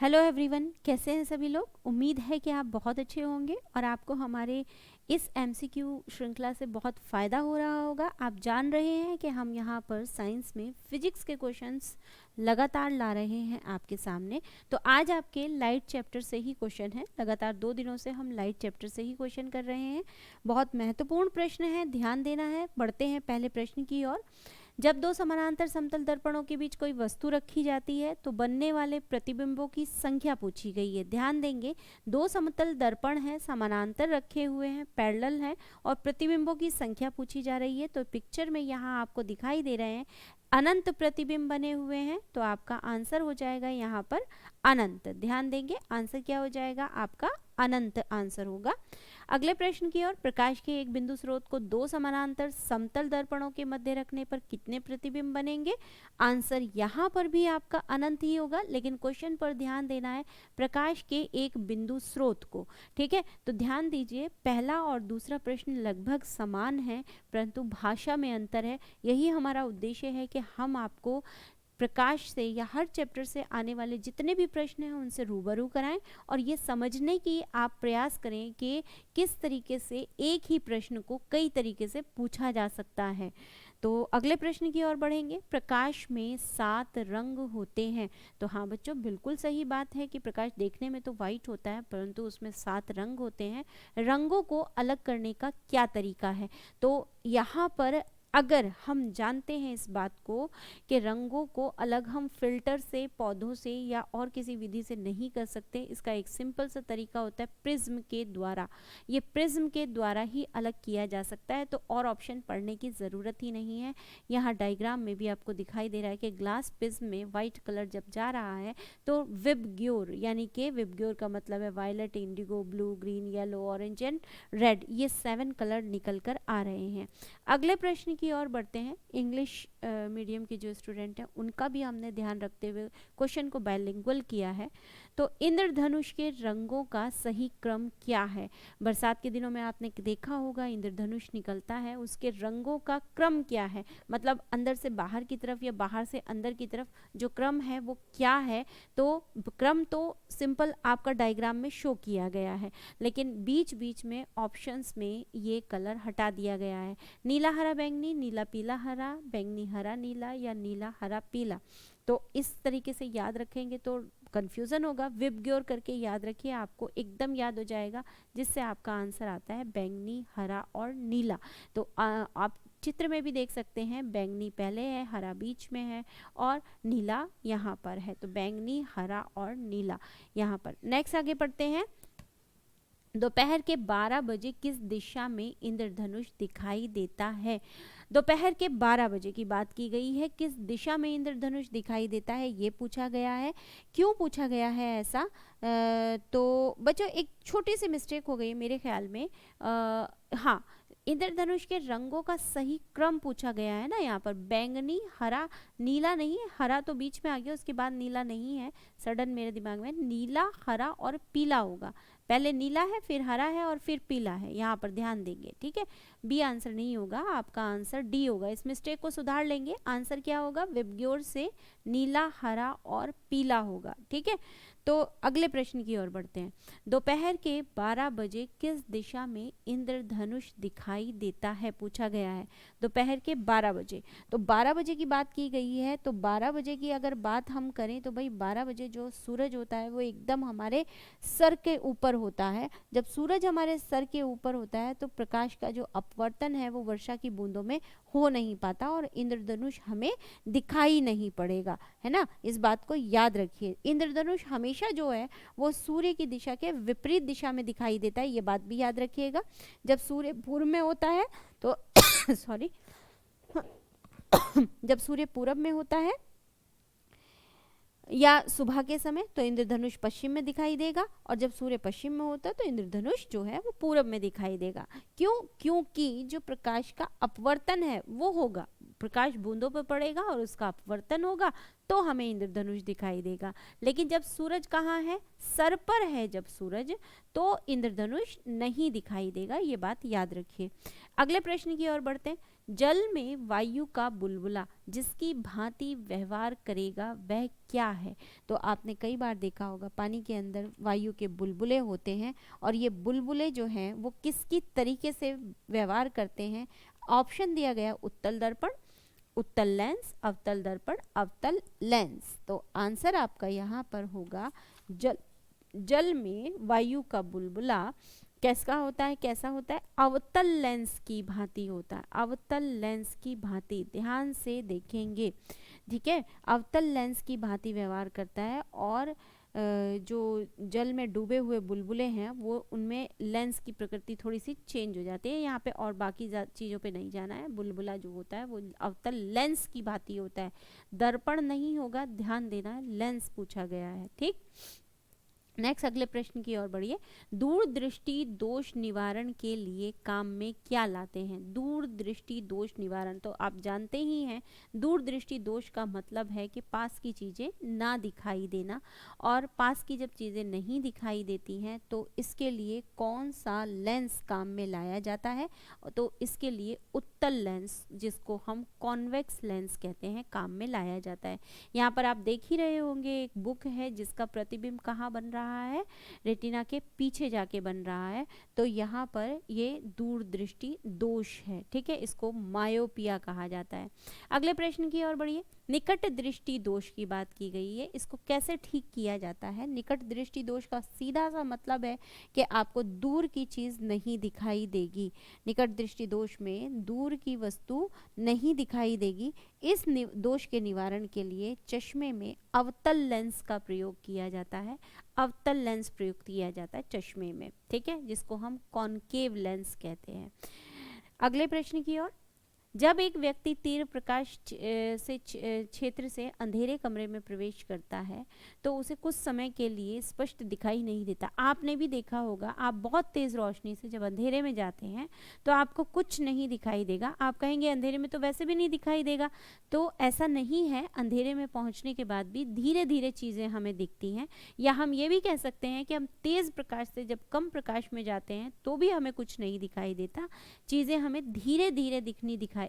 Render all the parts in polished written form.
Hello everyone, कैसे हैं सभी लोग। उम्मीद है कि आप बहुत अच्छे होंगे और आपको हमारे इस एमसीक्यू श्रृंखला से बहुत फ़ायदा हो रहा होगा। आप जान रहे हैं कि हम यहाँ पर साइंस में फिजिक्स के क्वेश्चंस लगातार ला रहे हैं आपके सामने। तो आज आपके लाइट चैप्टर से ही क्वेश्चन है। लगातार 2 दिनों से हम लाइट चैप्टर से ही क्वेश्चन कर रहे हैं। बहुत महत्वपूर्ण प्रश्न है, ध्यान देना है। बढ़ते हैं पहले प्रश्न की ओर। जब दो समानांतर समतल दर्पणों के बीच कोई वस्तु रखी जाती है तो बनने वाले प्रतिबिंबों की संख्या पूछी गई है। ध्यान देंगे, दो समतल दर्पण हैं, समानांतर रखे हुए हैं, पैरेलल हैं और प्रतिबिंबों की संख्या पूछी जा रही है। तो पिक्चर में यहाँ आपको दिखाई दे रहे हैं अनंत प्रतिबिंब बने हुए हैं, तो आपका आंसर हो जाएगा यहाँ पर अनंत। ध्यान देंगे, आंसर क्या हो जाएगा आपका अनंत आंसर होगा। अगले प्रश्न की ओर। प्रकाश के एक बिंदु स्रोत को दो समानांतर समतल दर्पणों के मध्य रखने पर कितने प्रतिबिंब बनेंगे। आंसर यहाँ पर भी आपका अनंत ही होगा, लेकिन क्वेश्चन पर ध्यान देना है प्रकाश के एक बिंदु स्रोत को। ठीक है, तो ध्यान दीजिए, पहला और दूसरा प्रश्न लगभग समान है परंतु भाषा में अंतर है। यही हमारा उद्देश्य है कि हम आपको प्रकाश से या हर चैप्टर से आने वाले जितने भी प्रश्न हैं उनसे रूबरू कराएं और ये समझने की आप प्रयास करें कि किस तरीके से एक ही प्रश्न को कई तरीके से पूछा जा सकता है। तो अगले प्रश्न की ओर बढ़ेंगे। प्रकाश में 7 रंग होते हैं। तो हाँ बच्चों, बिल्कुल सही बात है कि प्रकाश देखने में तो वाइट होता है परंतु उसमें 7 रंग होते हैं। रंगों को अलग करने का क्या तरीका है? तो यहाँ पर अगर हम जानते हैं इस बात को कि रंगों को अलग हम फिल्टर से, पौधों से या और किसी विधि से नहीं कर सकते, इसका एक सिंपल सा तरीका होता है प्रिज्म के द्वारा। ये प्रिज्म के द्वारा ही अलग किया जा सकता है, तो और ऑप्शन पढ़ने की ज़रूरत ही नहीं है। यहाँ डायग्राम में भी आपको दिखाई दे रहा है कि ग्लास प्रिज्म में वाइट कलर जब जा रहा है तो विबग्योर, यानी कि विबग्योर का मतलब है violet, indigo, blue, green, yellow, orange and red, ये 7 कलर निकल कर आ रहे हैं। अगले प्रश्न की ओर बढ़ते हैं। इंग्लिश मीडियम के जो स्टूडेंट हैं उनका भी हमने ध्यान रखते हुए क्वेश्चन को बाइलिंगुअल किया है। तो इंद्रधनुष के रंगों का सही क्रम क्या है? बरसात के दिनों में आपने देखा होगा इंद्रधनुष निकलता है, उसके रंगों का क्रम क्या है, मतलब अंदर से बाहर की तरफ या बाहर से अंदर की तरफ जो क्रम है वो क्या है? तो क्रम तो सिंपल आपका डायग्राम में शो किया गया है, लेकिन बीच बीच में ऑप्शंस में ये कलर हटा दिया गया है। नीला हरा बैंगनी, नीला पीला हरा, बैंगनी हरा नीला या नीला हरा पीला। तो इस तरीके से याद रखेंगे तो कंफ्यूजन होगा। विबग्योर करके याद रखिए, आपको एकदम याद हो जाएगा, जिससे आपका आंसर आता है बैंगनी, हरा और नीला। तो आप चित्र में भी देख सकते हैं, बैंगनी पहले है, हरा बीच में है और नीला यहाँ पर है। तो बैंगनी, हरा और नीला यहाँ पर। नेक्स्ट आगे बढ़ते हैं। दोपहर के 12 बजे किस दिशा में इंद्रधनुष दिखाई देता है? दोपहर के 12 बजे की बात की गई है, किस दिशा में इंद्रधनुष दिखाई देता है ये पूछा गया है। क्यों पूछा गया है ऐसा? तो बच्चों एक छोटी सी मिस्टेक हो गई मेरे ख्याल में। हाँ, इंद्रधनुष के रंगों का सही क्रम पूछा गया है ना यहाँ पर। बैंगनी, हरा, नीला नहीं है, हरा तो बीच में आ गया, उसके बाद नीला नहीं है। सडन मेरे दिमाग में नीला, हरा और पीला होगा। पहले नीला है, फिर हरा है और फिर पीला है, यहाँ पर ध्यान देंगे। ठीक है, बी आंसर नहीं होगा, आपका आंसर डी होगा। इस मिस्टेक को सुधार लेंगे। आंसर क्या होगा? विबग्योर से नीला, हरा और पीला होगा। ठीक है, तो अगले प्रश्न की ओर बढ़ते हैं। दोपहर के 12 बजे किस दिशा में इंद्रधनुष दिखाई देता है पूछा गया है। दोपहर के 12 बजे, तो 12 बजे की बात की गई है। तो 12 बजे की अगर बात हम करें तो भाई 12 बजे जो सूरज होता है वो एकदम हमारे सर के ऊपर होता है। जब सूरज हमारे सर के ऊपर होता है तो प्रकाश का जो अपवर्तन है वो वर्षा की बूंदों में हो नहीं पाता और इंद्रधनुष हमें दिखाई नहीं पड़ेगा, है ना। इस बात को याद रखिए। इंद्रधनुष हमेशा जो है वो सूर्य की दिशा के विपरीत दिशा में दिखाई देता है, ये बात भी याद रखिएगा। जब सूर्य पूर्व में होता है तो सॉरी जब सूर्य पूरब में होता है या सुबह के समय तो इंद्रधनुष पश्चिम में दिखाई देगा, और जब सूर्य पश्चिम में होता है तो इंद्रधनुष जो है वो पूरब में दिखाई देगा। क्यों? क्योंकि जो प्रकाश का अपवर्तन है वो होगा, प्रकाश बूंदों पर पड़ेगा और उसका अपवर्तन होगा तो हमें इंद्रधनुष दिखाई देगा। लेकिन जब सूरज कहाँ है? सर पर है जब सूरज, तो इंद्रधनुष नहीं दिखाई देगा, ये बात याद रखिए। अगले प्रश्न की ओर बढ़ते हैं। जल में वायु का बुलबुला जिसकी भांति व्यवहार करेगा वह क्या है? तो आपने कई बार देखा होगा पानी के अंदर वायु के बुलबुले होते हैं और ये बुलबुले जो हैं वो किसकी तरीके से व्यवहार करते हैं? ऑप्शन दिया गया उत्तल दर्पण, उत्तल लेंस, अवतल दर्पण, अवतल लेंस। तो आंसर आपका यहाँ पर होगा जल में वायु का बुलबुला कैसा होता है? कैसा होता है? अवतल लेंस की भांति होता है, अवतल लेंस की भांति। ध्यान से देखेंगे, ठीक है। अवतल लेंस की भांति व्यवहार करता है और जो जल में डूबे हुए बुलबुले हैं वो उनमें लेंस की प्रकृति थोड़ी सी चेंज हो जाती है यहाँ पे, और बाकी चीज़ों पे नहीं जाना है। बुलबुला जो होता है वो अवतल लेंस की भांति होता है, दर्पण नहीं होगा, ध्यान देना है, लेंस पूछा गया है, ठीक। नेक्स्ट अगले प्रश्न की ओर बढ़िए। दूरदृष्टि दोष निवारण के लिए काम में क्या लाते हैं? दूरदृष्टि दोष निवारण, तो आप जानते ही हैं दूरदृष्टि दोष का मतलब है कि पास की चीज़ें ना दिखाई देना, और पास की जब चीज़ें नहीं दिखाई देती हैं तो इसके लिए कौन सा लेंस काम में लाया जाता है? तो इसके लिए उत्तल लेंस, जिसको हम कॉन्वेक्स लेंस कहते हैं, काम में लाया जाता है। यहाँ पर आप देख ही रहे होंगे एक बुक है जिसका प्रतिबिंब कहाँ बन रहा है? रेटिना के पीछे जाके बन रहा है। तो यहाँ पर ये दूरदृष्टि दोष है, ठीक है, इसको मायोपिया कहा जाता है। अगले प्रश्न की ओर बढ़िए। निकट दृष्टि दोष की बात की गई है, इसको कैसे ठीक किया जाता है? निकट दृष्टि दोष का सीधा सा मतलब है कि आपको दूर की चीज नहीं दिखाई देगी। निकट दृष्टि दोष में दूर की वस्तु नहीं दिखाई देगी। इस दोष के निवारण के लिए चश्मे में अवतल लेंस का प्रयोग किया जाता है, अवतल लेंस प्रयुक्त किया जाता है चश्मे में, ठीक है, जिसको हम कॉनकेव लेंस कहते हैं। अगले प्रश्न की ओर। जब एक व्यक्ति तीव्र प्रकाश से क्षेत्र से अंधेरे कमरे में प्रवेश करता है तो उसे कुछ समय के लिए स्पष्ट दिखाई नहीं देता। आपने भी देखा होगा, आप बहुत तेज रोशनी से जब अंधेरे में जाते हैं तो आपको कुछ नहीं दिखाई देगा। आप कहेंगे अंधेरे में तो वैसे भी नहीं दिखाई देगा, तो ऐसा नहीं है। अंधेरे में पहुंचने के बाद भी धीरे धीरे चीज़ें हमें दिखती हैं, या हम ये भी कह सकते हैं कि हम तेज प्रकाश से जब कम प्रकाश में जाते हैं तो भी हमें कुछ नहीं दिखाई देता। चीज़ें हमें धीरे धीरे दिखने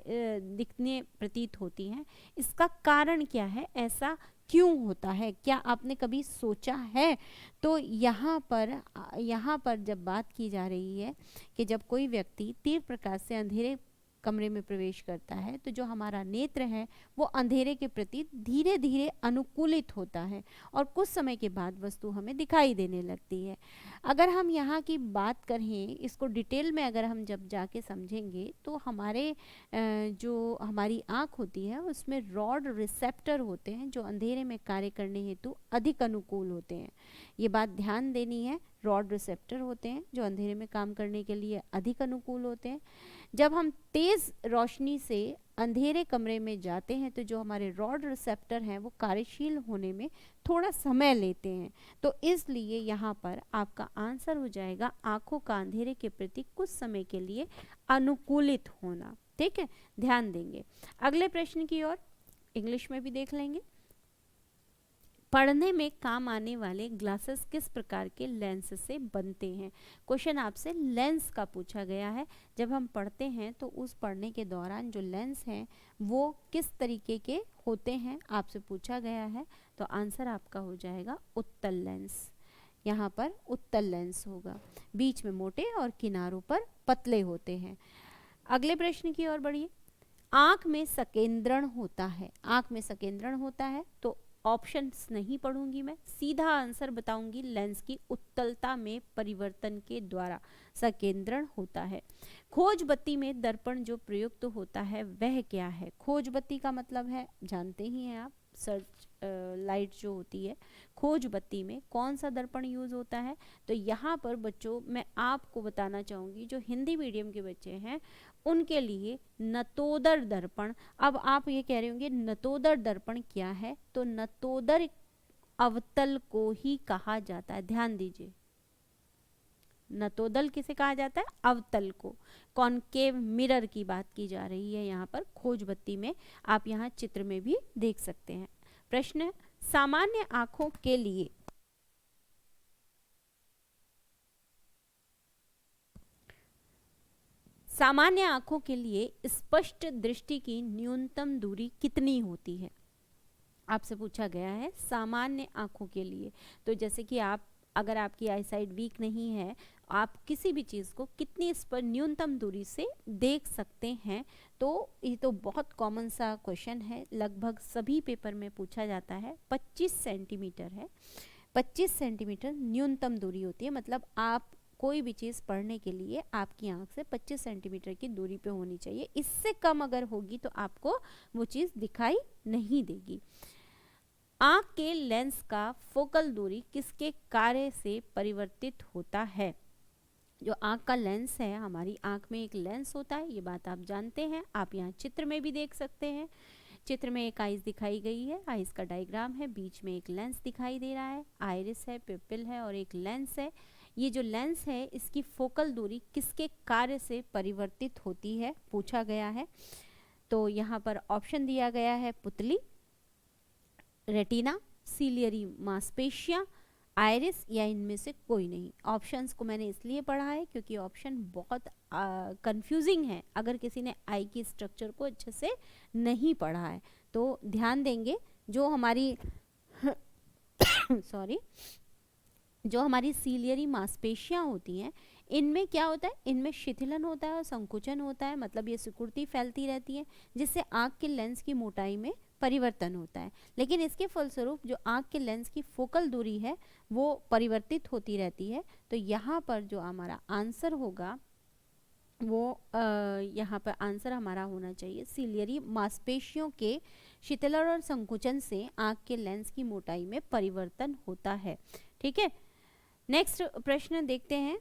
प्रतीत होती हैं। इसका कारण क्या है? ऐसा क्यों होता है? क्या आपने कभी सोचा है? तो यहाँ पर जब बात की जा रही है कि जब कोई व्यक्ति तीव्र प्रकाश से अंधेरे कमरे में प्रवेश करता है तो जो हमारा नेत्र है वो अंधेरे के प्रति धीरे धीरे अनुकूलित होता है और कुछ समय के बाद वस्तु हमें दिखाई देने लगती है। अगर हम यहाँ की बात करें, इसको डिटेल में अगर हम जब जाके समझेंगे तो हमारे जो हमारी आँख होती है उसमें रॉड रिसेप्टर होते हैं जो अंधेरे में कार्य करने हेतु अधिक अनुकूल होते हैं। ये बात ध्यान देनी है, रॉड रिसेप्टर होते हैं जो अंधेरे में काम करने के लिए अधिक अनुकूल होते हैं। जब हम तेज रोशनी से अंधेरे कमरे में जाते हैं तो जो हमारे रॉड रिसेप्टर हैं वो कार्यशील होने में थोड़ा समय लेते हैं। तो इसलिए यहाँ पर आपका आंसर हो जाएगा आंखों का अंधेरे के प्रति कुछ समय के लिए अनुकूलित होना, ठीक है, ध्यान देंगे। अगले प्रश्न की ओर इंग्लिश में भी देख लेंगे। पढ़ने में काम आने वाले ग्लासेस किस प्रकार के लेंस से बनते हैं? क्वेश्चन आपसे लेंस का पूछा गया है। जब हम पढ़ते हैं तो उस पढ़ने के दौरान जो लेंस हैं वो किस तरीके के होते हैं आपसे पूछा गया है। तो आंसर आपका हो जाएगा उत्तल लेंस। यहाँ पर उत्तल लेंस होगा, बीच में मोटे और किनारों पर पतले होते हैं। अगले प्रश्न की ओर बढ़िए। आँख में संकेंद्रण होता है, आँख में संकेंद्रण होता है तो ऑप्शंस नहीं पढ़ूंगी मैं, सीधा आंसर बताऊंगी। लेंस की उत्तलता में परिवर्तन के द्वारा संकेंद्रण होता है। खोज बत्ती में दर्पण जो प्रयुक्त होता है वह क्या है? खोज बत्ती का मतलब है, जानते ही हैं आप, सर्च लाइट जो होती है। खोज बत्ती में कौन सा दर्पण यूज होता है? तो यहाँ पर बच्चों मैं आपको बताना चाहूँगी, जो हिंदी मीडियम के बच्चे हैं उनके लिए नतोदर दर्पण। अब आप ये कह रहे होंगे नतोदर दर्पण क्या है? तो नतोदर अवतल को ही कहा जाता है, ध्यान दीजिए। नतोदल किसे कहा जाता है? अवतल को। कॉनकेव मिरर की बात की जा रही है यहाँ पर खोज बत्ती में, आप यहाँ चित्र में भी देख सकते हैं। प्रश्न, सामान्य आंखों के लिए सामान्य आंखों के लिए स्पष्ट दृष्टि की न्यूनतम दूरी कितनी होती है? आपसे पूछा गया है सामान्य आंखों के लिए। तो जैसे कि आप, अगर आपकी आईसाइट वीक नहीं है, आप किसी भी चीज़ को कितनी इस पर न्यूनतम दूरी से देख सकते हैं? तो ये तो बहुत कॉमन सा क्वेश्चन है, लगभग सभी पेपर में पूछा जाता है। 25 सेंटीमीटर है, 25 सेंटीमीटर न्यूनतम दूरी होती है। मतलब आप कोई भी चीज़ पढ़ने के लिए आपकी आंख से 25 सेंटीमीटर की दूरी पे होनी चाहिए। इससे कम अगर होगी तो आपको वो चीज़ दिखाई नहीं देगी। आंख के लेंस का फोकल दूरी किसके कार्य से परिवर्तित होता है? जो आंख का लेंस है, हमारी आंख में एक लेंस होता है, ये बात आप जानते हैं। आप यहाँ चित्र में भी देख सकते हैं। चित्र में एक आइस दिखाई गई है, आइस का डायग्राम है, बीच में एक लेंस दिखाई दे रहा है, आइरिस है, पिपिल है और एक लेंस है। ये जो लेंस है इसकी फोकल दूरी किसके कार्य से परिवर्तित होती है, पूछा गया है। तो यहाँ पर ऑप्शन दिया गया है पुतली, रेटिना, सीलियरी मांसपेशियां, आइरिस या इनमें से कोई नहीं। ऑप्शंस को मैंने इसलिए पढ़ा है क्योंकि ऑप्शन बहुत कंफ्यूजिंग है अगर किसी ने आई की स्ट्रक्चर को अच्छे से नहीं पढ़ा है। तो ध्यान देंगे, जो हमारी सॉरी जो हमारी सीलियरी मांसपेशियां होती हैं, इनमें क्या होता है, इनमें शिथिलन होता है और संकुचन होता है। मतलब ये सिकुड़ती फैलती रहती है, जिससे आँख के लेंस की मोटाई में परिवर्तन होता है। लेकिन इसके फलस्वरूप जो आँख के लेंस की फोकल दूरी है वो परिवर्तित होती रहती है। तो यहाँ पर जो हमारा आंसर होगा वो यहाँ पर आंसर हमारा होना चाहिए सीलियरी मांसपेशियों के शिथिलन और संकुचन से आँख के लेंस की मोटाई में परिवर्तन होता है। ठीक है, नेक्स्ट प्रश्न देखते हैं।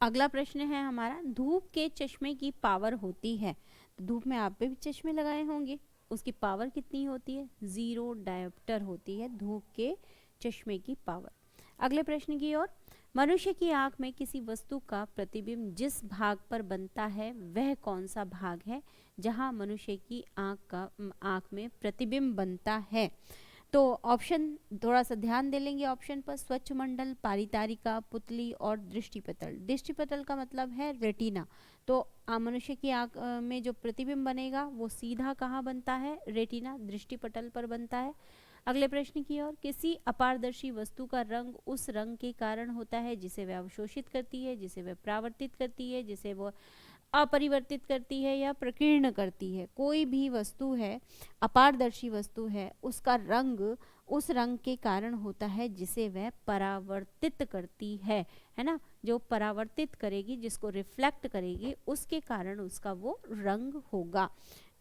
अगला प्रश्न है हमारा, धूप के चश्मे की पावर होती है। तो धूप में आप भी चश्मे लगाए होंगे, उसकी पावर कितनी होती है? 0 डायोप्टर होती है धूप के चश्मे की पावर। अगले प्रश्न की ओर, मनुष्य की आंख में किसी वस्तु का प्रतिबिंब जिस भाग पर बनता है वह कौन सा भाग है जहां मनुष्य की आंख में प्रतिबिंब बनता है? तो ऑप्शन थोड़ा सा ध्यान दे लेंगे ऑप्शन पर, स्वच्छ मंडल, पारितारिका, पुतली और दृष्टिपटल। दृष्टिपटल का मतलब है रेटिना। तो मनुष्य की आंख में जो प्रतिबिंब बनेगा वो सीधा कहाँ बनता है? रेटिना, दृष्टिपटल पर बनता है। अगले प्रश्न की ओर, किसी अपारदर्शी वस्तु का रंग उस रंग के कारण होता है जिसे वह अवशोषित करती है, जिसे वह परावर्तित करती है, जिसे वह अपरिवर्तित करती है या प्रकीर्ण करती है। कोई भी वस्तु है, अपारदर्शी वस्तु है, उसका रंग उस रंग के कारण होता है जिसे वह परावर्तित करती है ना। जो परावर्तित करेगी, जिसको रिफ्लेक्ट करेगी, उसके कारण उसका वो रंग होगा।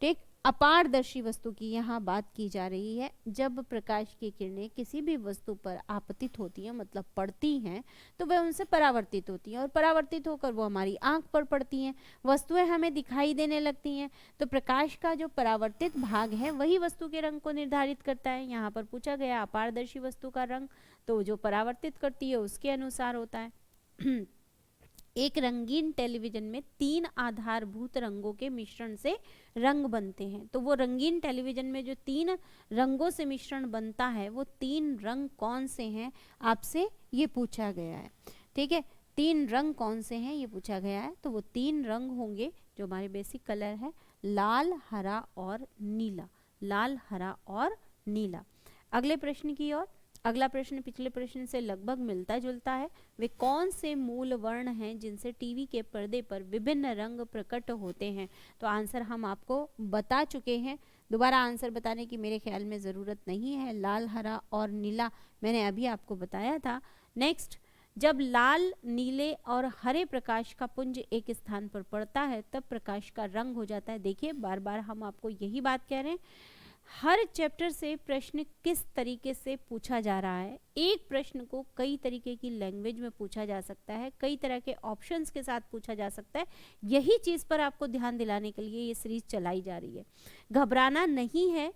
ठीक, अपारदर्शी वस्तु की यहाँ बात की जा रही है। जब प्रकाश की किरणें किसी भी वस्तु पर आपतित होती हैं, मतलब पड़ती हैं, तो वह उनसे परावर्तित होती हैं और परावर्तित होकर वो हमारी आंख पर पड़ती हैं, वस्तुएं हमें दिखाई देने लगती हैं। तो प्रकाश का जो परावर्तित भाग है वही वस्तु के रंग को निर्धारित करता है। यहाँ पर पूछा गया अपारदर्शी वस्तु का रंग, तो जो परावर्तित करती है उसके अनुसार होता है। एक रंगीन टेलीविजन में 3 आधारभूत रंगों के मिश्रण से रंग बनते हैं। तो वो रंगीन टेलीविजन में जो 3 रंगों से मिश्रण बनता है, वो 3 रंग कौन से हैं, आपसे ये पूछा गया है। ठीक है, 3 रंग कौन से हैं ये पूछा गया है। तो वो 3 रंग होंगे जो हमारे बेसिक कलर है, लाल, हरा और नीला। लाल, हरा और नीला। अगले प्रश्न की ओर, अगला प्रश्न पिछले प्रश्न से लगभग मिलता जुलता है। वे कौन से मूल वर्ण हैं जिनसे टीवी के पर्दे पर विभिन्न रंग प्रकट होते हैं? तो आंसर हम आपको बता चुके हैं, दोबारा आंसर बताने की मेरे ख्याल में ज़रूरत नहीं है। लाल, हरा और नीला मैंने अभी आपको बताया था। नेक्स्ट, जब लाल, नीले और हरे प्रकाश का पुंज एक स्थान पर पड़ता है तब प्रकाश का रंग हो जाता है। देखिए, बार बार हम आपको यही बात कह रहे हैं, हर चैप्टर से प्रश्न किस तरीके से पूछा जा रहा है। एक प्रश्न को कई तरीके की लैंग्वेज में पूछा जा सकता है, कई तरह के ऑप्शंस के साथ पूछा जा सकता है। यही चीज़ पर आपको ध्यान दिलाने के लिए ये सीरीज चलाई जा रही है। घबराना नहीं है,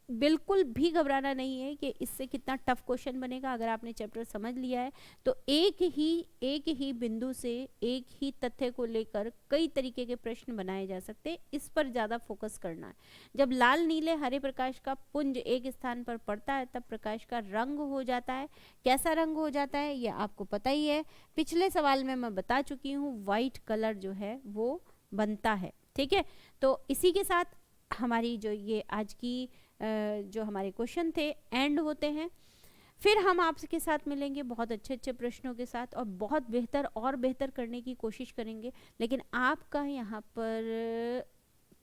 बिल्कुल भी घबराना नहीं है कि इससे कितना टफ क्वेश्चन बनेगा। अगर आपने चैप्टर समझ लिया है तो एक ही बिंदु से एक ही तथ्य को लेकर कई तरीके के प्रश्न बनाए जा सकते हैं। इस पर ज़्यादा फोकस करना है। जब लाल नीले हरे प्रकाश का पुंज एक स्थान पर पड़ता है तब प्रकाश का रंग हो जाता है। कैसा रंग हो जाता है ये आपको पता ही है, पिछले सवाल में मैं बता चुकी हूँ, वाइट कलर जो है वो बनता है। ठीक है, तो इसी के साथ हमारी जो ये आज की जो हमारे क्वेश्चन थे एंड होते हैं। फिर हम आपके साथ मिलेंगे बहुत अच्छे अच्छे प्रश्नों के साथ और बहुत बेहतर और बेहतर करने की कोशिश करेंगे। लेकिन आपका यहाँ पर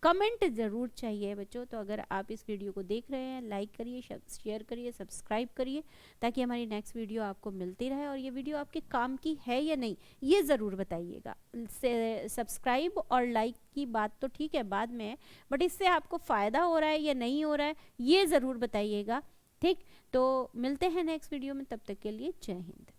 कमेंट ज़रूर चाहिए बच्चों। तो अगर आप इस वीडियो को देख रहे हैं, लाइक करिए, शेयर करिए, सब्सक्राइब करिए, ताकि हमारी नेक्स्ट वीडियो आपको मिलती रहे। और ये वीडियो आपके काम की है या नहीं ये ज़रूर बताइएगा। सब्सक्राइब और लाइक की बात तो ठीक है बाद में है, बट इससे आपको फ़ायदा हो रहा है या नहीं हो रहा है ये ज़रूर बताइएगा। ठीक, तो मिलते हैं नेक्स्ट वीडियो में, तब तक के लिए जय हिंद।